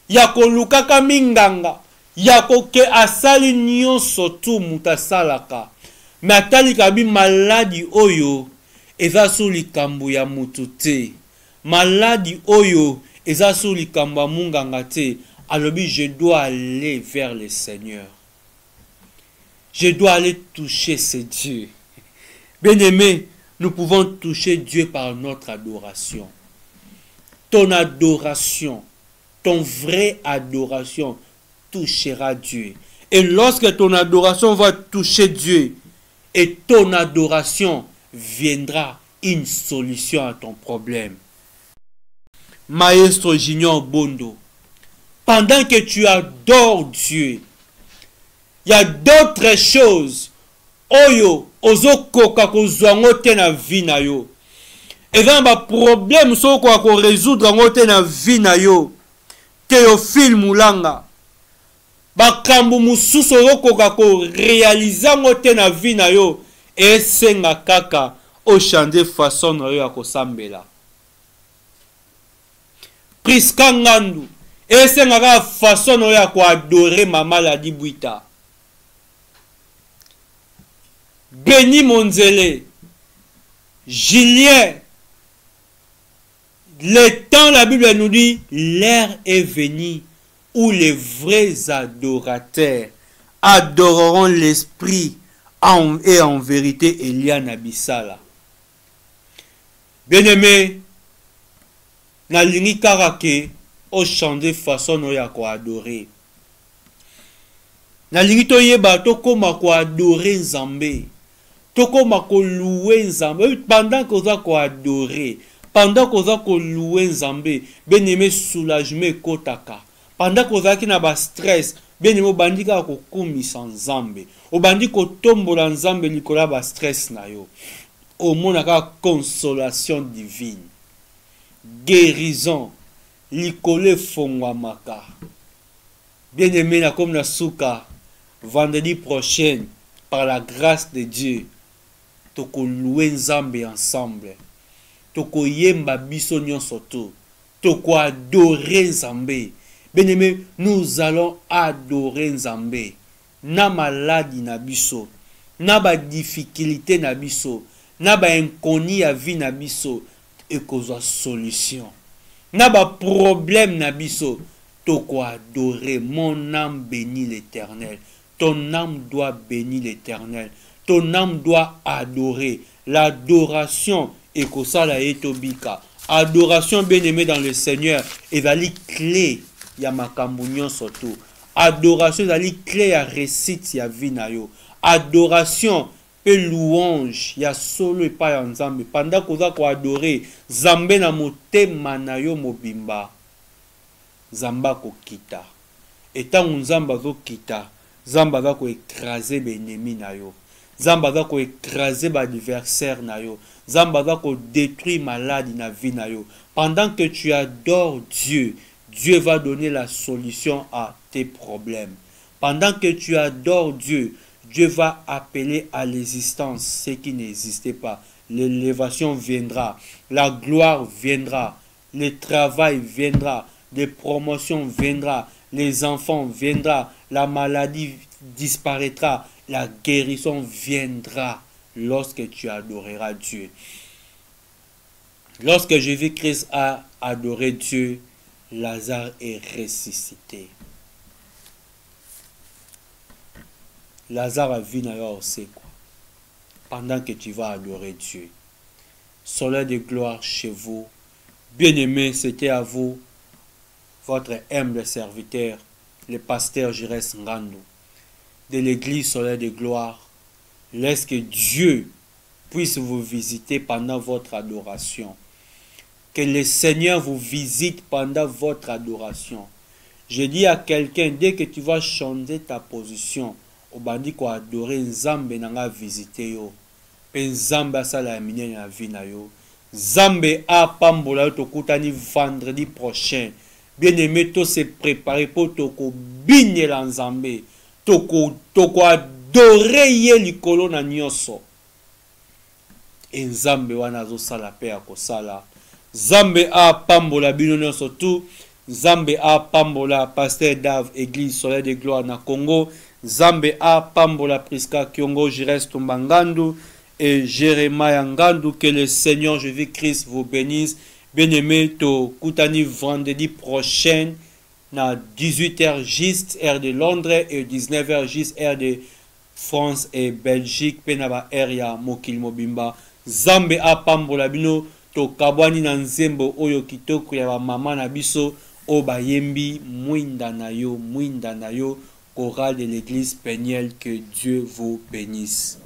yako lukaka minganga, yako ke asali nyonso tu mutasalaka. Mais atali kabi maladi oyo, eza sou likambo ya mutu te. Maladi oyo, eza sou likambo ya munganga te. Alobi, je dois aller vers le Seigneur. Je dois aller toucher ce Dieu. Bien-aimé, nous pouvons toucher Dieu par notre adoration. Ton adoration, ton vrai adoration touchera Dieu. Et lorsque ton adoration va toucher Dieu, et ton adoration viendra une solution à ton problème. Maestro Junior Bondo, pendant que tu adores Dieu, il y a d'autres choses. Oyo, ozo koka kozwango te na vie na yo. Et dans ba problème so ko ko résoudre ngo te na vie na yo. Théophile Mulanga. Ba kambu mususu ozo koka ko réaliser ngo te na vie na yo. Et senga kaka o changer façon na yo ya kosambela. Priska Ngandu. Et senga ka façon na yo ya ko adorer mama la dibwita. Béni Monzele, Julien, le temps, la Bible nous dit, l'heure est venue où les vrais adorateurs adoreront l'esprit et en vérité Elian Abissala. Bien-aimé, na lingi karake o changer façon no ya ko adorer. Na lingi to yeba to koma ko adorer Nzambe. Toko mako louer Nzambe pendant qu'on a ko adorer, pendant qu'on a ko louer Nzambe, bien aimé soulagement kotaka. Pendant qu'on a ki na ba stress, bien aimé bandika ko kumisa Nzambe. O bandi ko tombola Nzambe likola ba stress na yo. Au mona ka consolation divine. Guérison likole fongwa maka. Bien aimé na comme na souka vendredi prochain par la grâce de Dieu. Toko louer Nzambe ensemble. Toko yemba biso nyonso to. Toko adorer Nzambe. Bien-aimé, nous allons adorer Nzambe. Na maladie na biso. Na ba difficulté na biso. Na ba inconnu à vie na biso. Et kozwa solution. Na ba problème na biso. Toko adorer. Mon âme bénit l'Éternel. Ton âme doit bénir l'Éternel. Ton âme doit adorer. L'adoration est comme ça la etobika. Adoration bien-aimée dans le Seigneur. Et la clé ya makambunyon surtout. Adoration la clé ya récite ya vinayo. Adoration et louange ya solo et pas ya Nzambe. Pendant qu'on a adorer Nzambe na motema na yo mobimba. Nzamba ko kita. Et tant Nzamba zo kita. Nzamba va ko écraser benemi na yo. Nzamba va ko écraser ba adversaire na yo. Nzamba va ko détruire maladie na vie na yo. Pendant que tu adores Dieu, Dieu va donner la solution à tes problèmes. Pendant que tu adores Dieu, Dieu va appeler à l'existence ce qui n'existait pas. L'élévation viendra, la gloire viendra, le travail viendra, les promotions viendra, les enfants viendra, la maladie disparaîtra, la guérison viendra lorsque tu adoreras Dieu. Lorsque Jésus-Christ a adoré Dieu, Lazare est ressuscité. Lazare a vu aussi quoi. Pendant que tu vas adorer Dieu. Soleil de gloire chez vous. Bien-aimés, c'était à vous, votre humble serviteur, le pasteur Giresse Ngando, de l'église Soleil de Gloire. Laisse que Dieu puisse vous visiter pendant votre adoration. Que le Seigneur vous visite pendant votre adoration. Je dis à quelqu'un, dès que tu vas changer ta position, au bandi ko adorer Nzambe nanga visiter yo. Pe Nzambe asala mine na vie na yo. Nzambe a pambola to kutani vendredi prochain. Bien aimé, to se préparer pour toko binyela Nzambe. Toko adorer ye likolo na nyonso. Et Nzambe wana zo sala pe akosala. Nzambe a pambola bino nyonso tout. Nzambe a pambola pasteur Dave église Soleil de Gloire na Congo. Nzambe a pambola Priska Kiongo Giresse Ngandu et Jérémie Ngandu. Que le Seigneur Jésus-Christ vous bénisse. Bien-aimé, to Koutani vendredi prochain na 18h juste heure de Londres et 19h juste heure de France et Belgique. Penaba area Mokil Mobimba. Nzambe a pambola bino to kabwani na nzembo oyo kitoko ya mama na biso o bayembi mwinda na yo chorale de l'église Peniel. Que Dieu vous bénisse.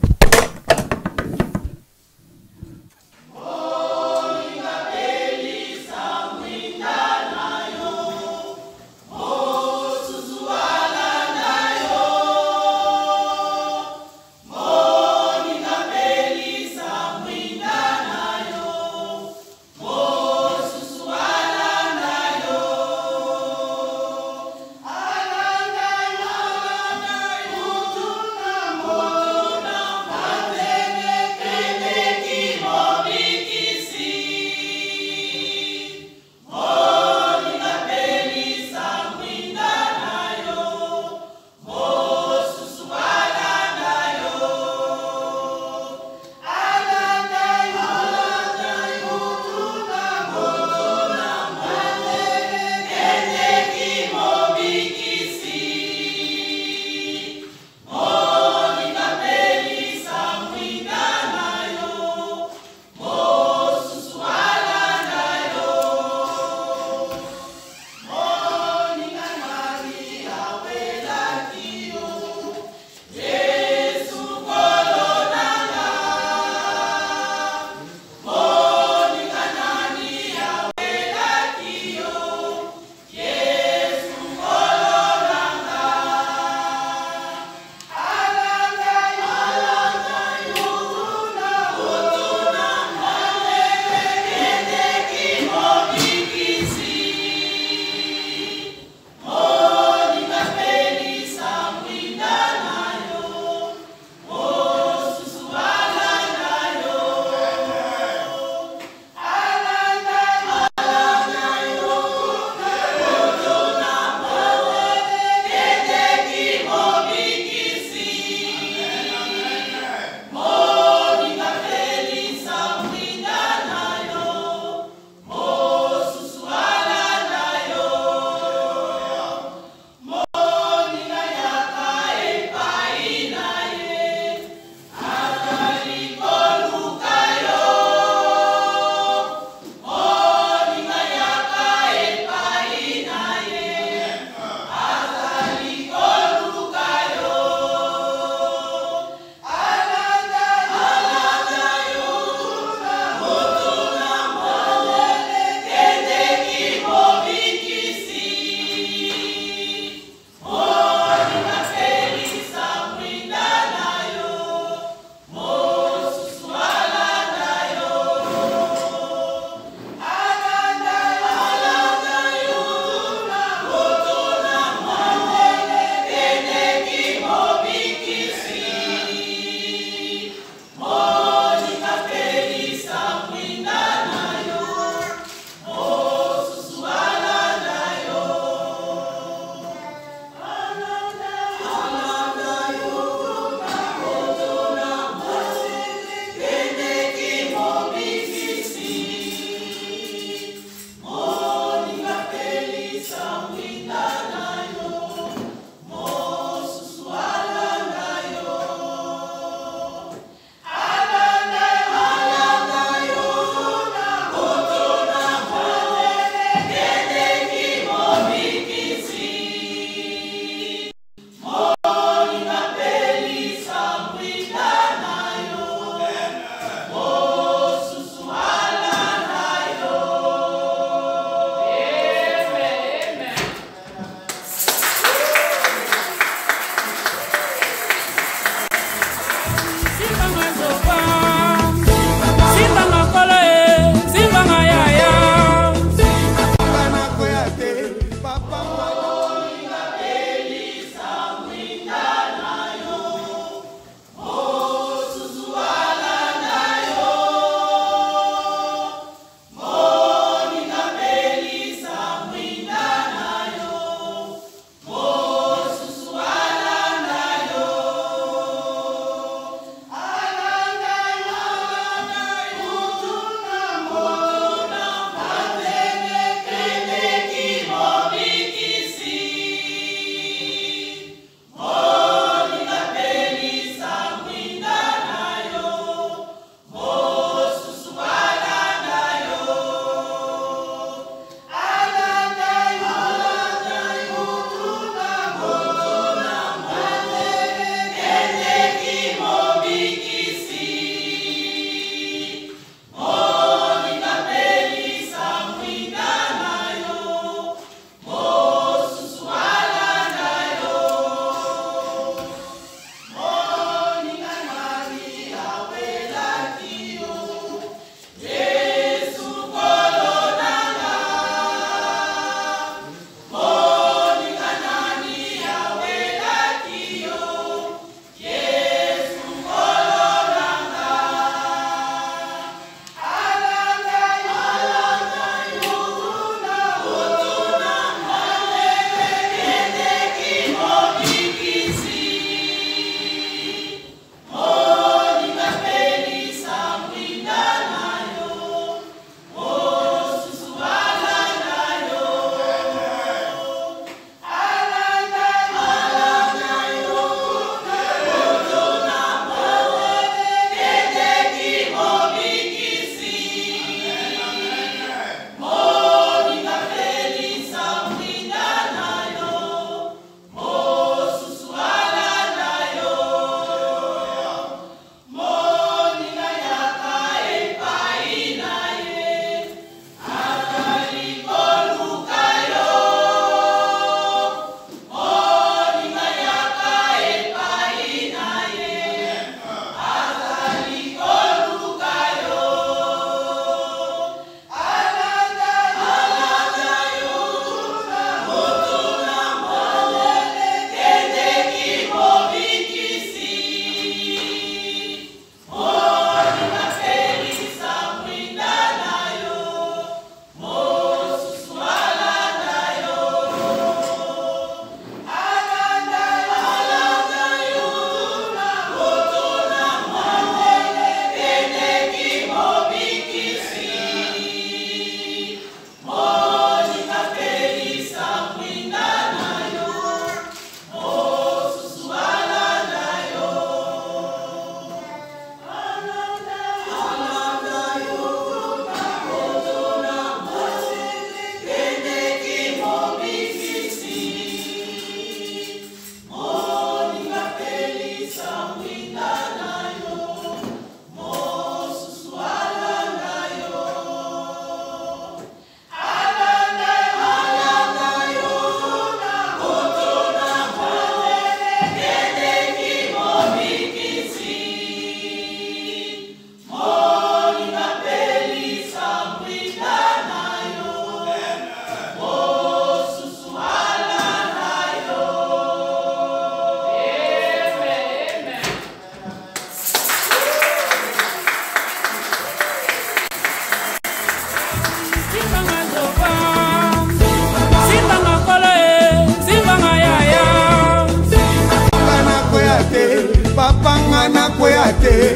papanga na kwea te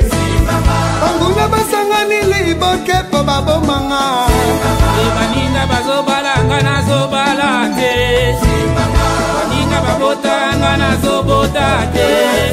banguna basangani liboke po babomanga baninga bazobalanga nazobala te baninga babotanga nazobota te